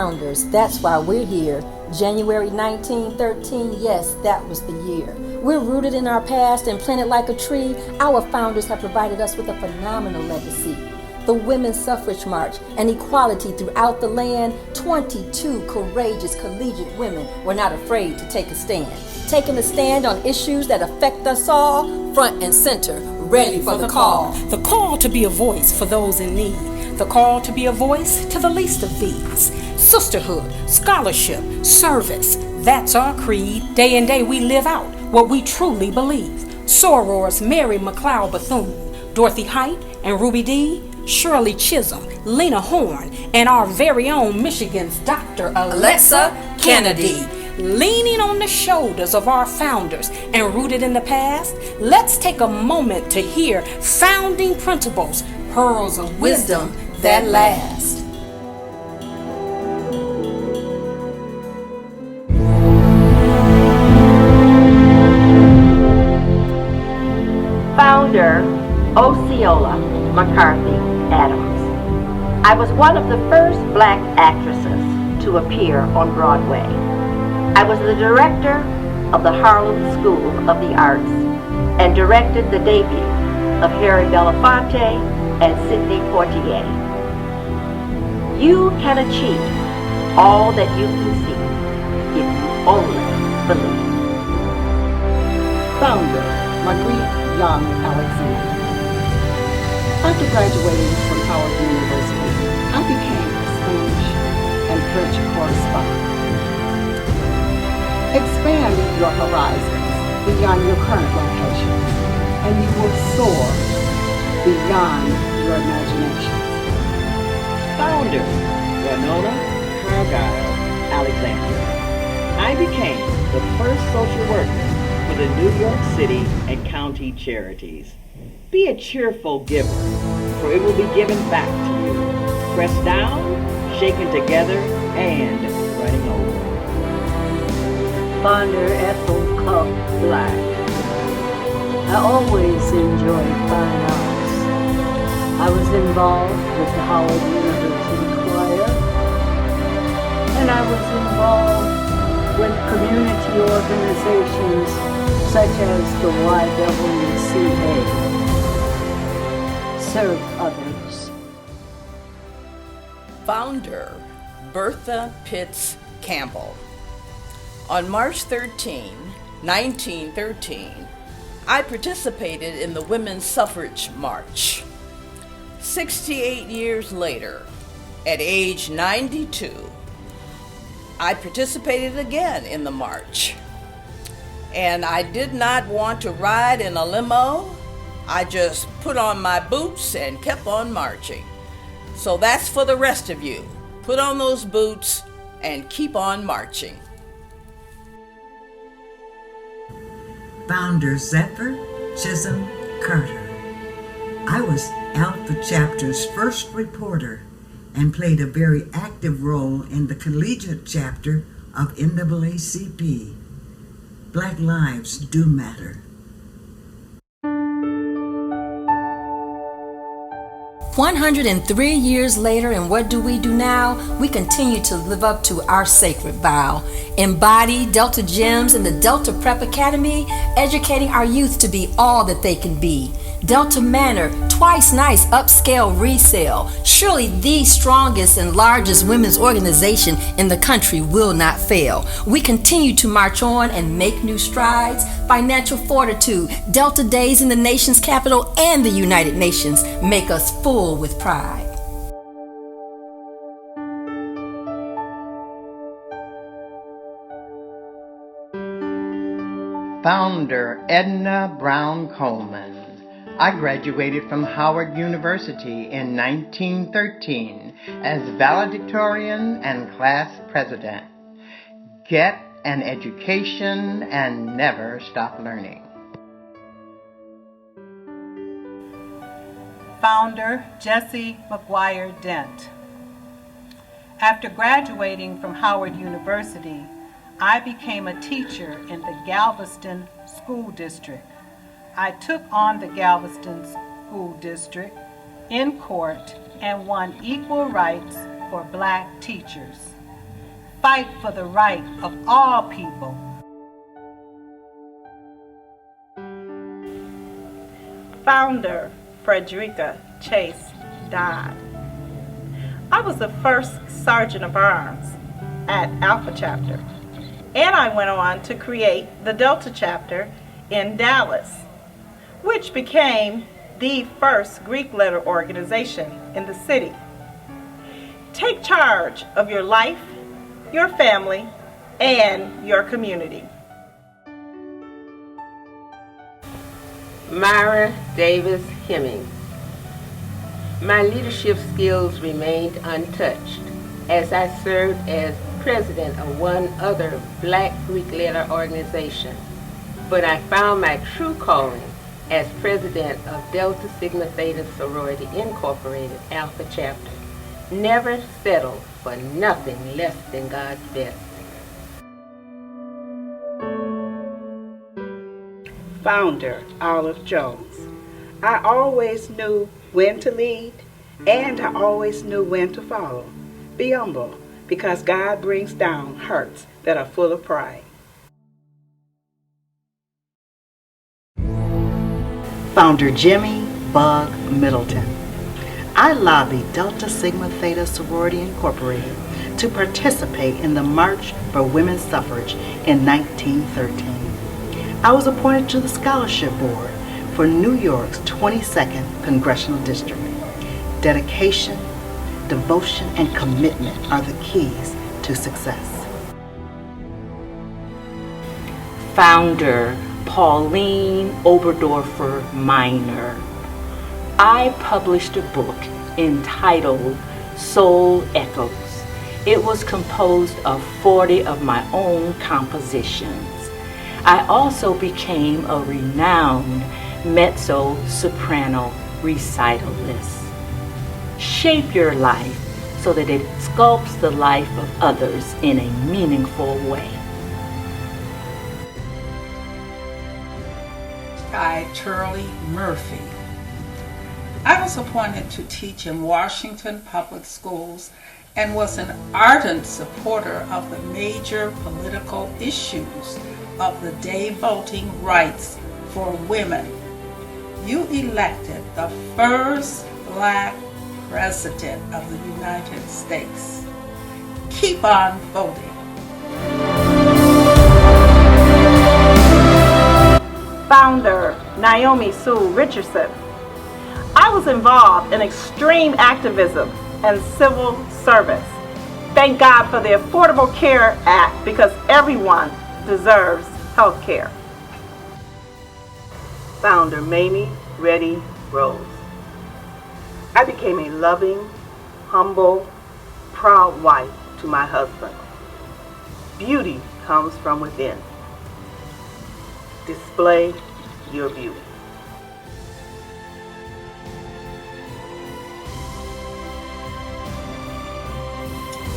founders. That's why we're here. January 1913, yes, that was the year. We're rooted in our past and planted like a tree. Our founders have provided us with a phenomenal legacy. The Women's Suffrage March and equality throughout the land, 22 courageous collegiate women were not afraid to take a stand. Taking a stand on issues that affect us all, front and center, ready for the call. The call to be a voice for those in need. The call to be a voice to the least of these. Sisterhood, scholarship, service, that's our creed. Day in day we live out what we truly believe. Sorors Mary McLeod Bethune, Dorothy Height and Ruby Dee, Shirley Chisholm, Lena Horne, and our very own Michigan's Dr. Alexa Kennedy. Leaning on the shoulders of our founders and rooted in the past, let's take a moment to hear founding principles, pearls of wisdom that last. Founder Osceola McCarthy Adams. I was one of the first black actresses to appear on Broadway. I was the director of the Harlem School of the Arts and directed the debut of Harry Belafonte and Sidney Poitier. You can achieve all that you conceive if you only believe. Founder Marguerite Young Alexander. After graduating from Howard University, I became a Spanish and French correspondent. Expand your horizons beyond your current location, and you will soar beyond your imagination. Founder Winona Cargyle Alexander. I became the first social worker for the New York City and County Charities. Be a cheerful giver, for it will be given back to you. Pressed down, shaken together, and running over. Founder Ethel Cup Black. I always enjoyed fine arts. I was involved with the Howard University Choir, and I was involved with community organizations such as the YWCA. Serve others. Founder Bertha Pitts Campbell. On March 13, 1913, I participated in the Women's Suffrage March. 68 years later, at age 92, I participated again in the march. And I did not want to ride in a limo. I just put on my boots and kept on marching. So that's for the rest of you. Put on those boots and keep on marching. Founder Zephyr Chisholm Carter. I was Alpha Chapter's first reporter and played a very active role in the collegiate chapter of NAACP. Black lives do matter. 103 years later, and what do we do now? We continue to live up to our sacred vow. Embody Delta Gems in the Delta Prep Academy, educating our youth to be all that they can be. Delta Manor, twice nice upscale resale. Surely the strongest and largest women's organization in the country will not fail. We continue to march on and make new strides. Financial fortitude, Delta Days in the nation's capital and the United Nations make us full with pride. Founder Edna Brown Coleman. I graduated from Howard University in 1913 as valedictorian and class president. Get an education and never stop learning. Founder Jessie McGuire Dent. After graduating from Howard University, I became a teacher in the Galveston School District. I took on the Galveston School District in court and won equal rights for black teachers. fight for the right of all people. Founder Frederica Chase Dodd. I was the first Sergeant of Arms at Alpha Chapter, and I went on to create the Delta Chapter in Dallas, which became the first Greek letter organization in the city. Take charge of your life, your family, and your community. Myra Davis Hemmings. My leadership skills remained untouched as I served as president of one other Black Greek letter organization, but I found my true calling as president of Delta Sigma Theta Sorority Incorporated Alpha Chapter. Never settle for nothing less than God's best. Founder Olive Jones. I always knew when to lead, and I always knew when to follow. Be humble, because God brings down hearts that are full of pride. Founder Jimmy Bug Middleton. I lobbied Delta Sigma Theta Sorority Incorporated to participate in the March for Women's Suffrage in 1913. I was appointed to the Scholarship Board for New York's 22nd Congressional District. Dedication, devotion, and commitment are the keys to success. Founder Pauline Oberdorfer Minor. I published a book entitled Soul Echoes. It was composed of 40 of my own compositions. I also became a renowned mezzo-soprano recitalist. Shape your life so that it sculpts the life of others in a meaningful way. I, Turley Murphy. I was appointed to teach in Washington public schools and was an ardent supporter of the major political issues of the day: voting rights for women. You elected the first Black President of the United States. Keep on voting. Founder Naomi Sue Richardson. I was involved in extreme activism and civil service. Thank God for the Affordable Care Act, because everyone deserves health care. Founder Mamie Reddy Rose. I became a loving, humble, proud wife to my husband. Beauty comes from within. Display your beauty.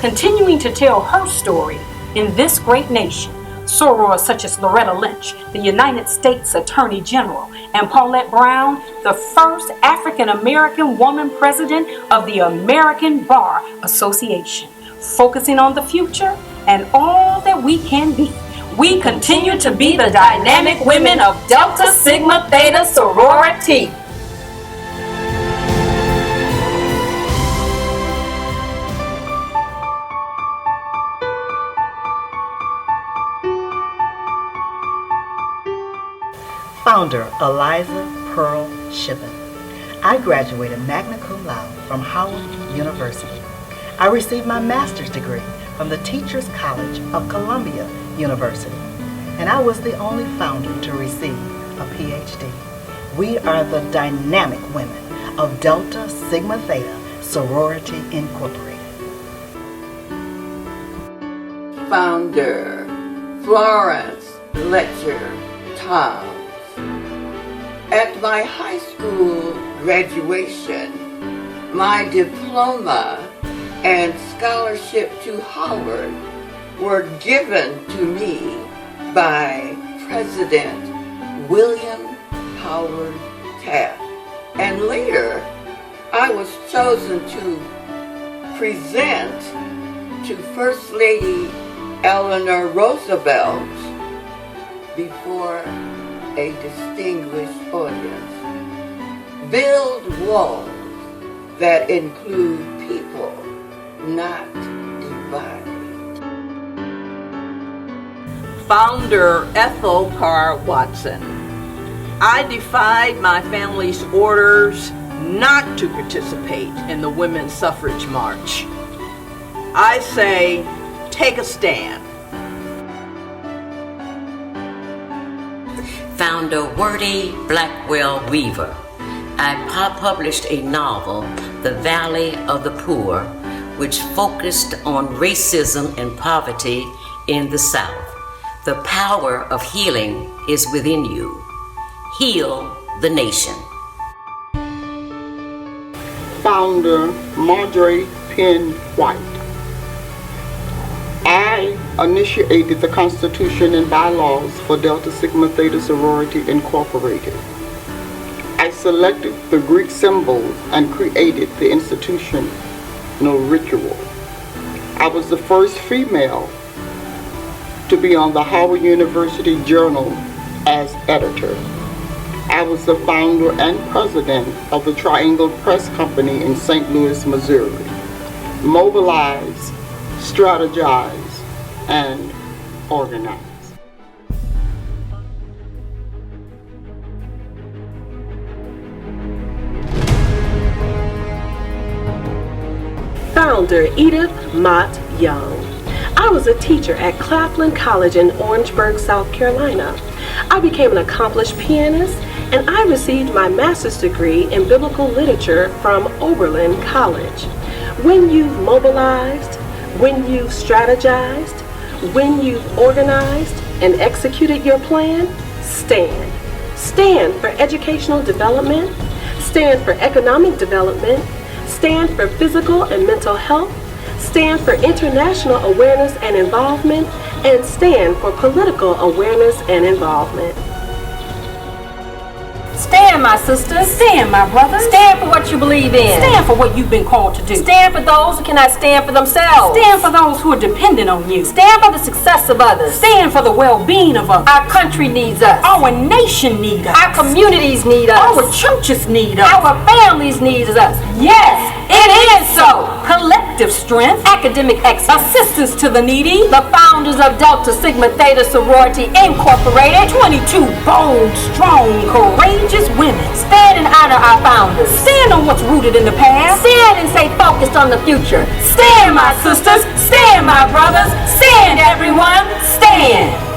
Continuing to tell her story in this great nation, sorors such as Loretta Lynch, the United States Attorney General, and Paulette Brown, the first African American woman president of the American Bar Association, focusing on the future and all that we can be. We continue to be the dynamic women of Delta Sigma Theta Sorority. Founder Eliza Pearl Shippen. I graduated magna cum laude from Howard University. I received my master's degree from the Teachers College of Columbia University, and I was the only founder to receive a PhD. We are the dynamic women of Delta Sigma Theta Sorority Incorporated. Founder Florence Letcher Tom. At my high school graduation, my diploma and scholarship to Howard were given to me by President William Howard Taft. And later, I was chosen to present to First Lady Eleanor Roosevelt before a distinguished audience. Build walls that include people, not divide. Founder Ethel Carr Watson. I defied my family's orders not to participate in the Women's Suffrage March. I say, take a stand. Founder Wordy Blackwell Weaver. I published a novel, The Valley of the Poor, which focused on racism and poverty in the South. The power of healing is within you. Heal the nation. Founder Marjorie Penn White. I initiated the Constitution and bylaws for Delta Sigma Theta Sorority Incorporated. I selected the Greek symbols and created the institutional ritual. I was the first female to be on the Howard University Journal as editor. I was the founder and president of the Triangle Press Company in St. Louis, Missouri. Mobilize, strategize, and organize. Founder Edith Mott Young. I was a teacher at Claflin College in Orangeburg, South Carolina. I became an accomplished pianist, and I received my master's degree in biblical literature from Oberlin College. When you've mobilized, when you've strategized, when you've organized and executed your plan, stand. Stand for educational development, stand for economic development, stand for physical and mental health, stand for international awareness and involvement, and stand for political awareness and involvement. Stand, my sisters. Stand, my brothers. Stand for what you believe in. Stand for what you've been called to do. Stand for those who cannot stand for themselves. Stand for those who are dependent on you. Stand for the success of others. Stand for the well-being of others. Our country needs us. Our nation needs us. Our communities need us. Our churches need us. Our families need us. Yes, it is so. Collective strength, academic excellence, assistance to the needy, the founders of Delta Sigma Theta Sorority Incorporated, 22 bold, strong, courageous women. Stand and honor our founders. Stand on what's rooted in the past. Stand and stay focused on the future. Stand, my sisters. Stand, my brothers. Stand, everyone. Stand.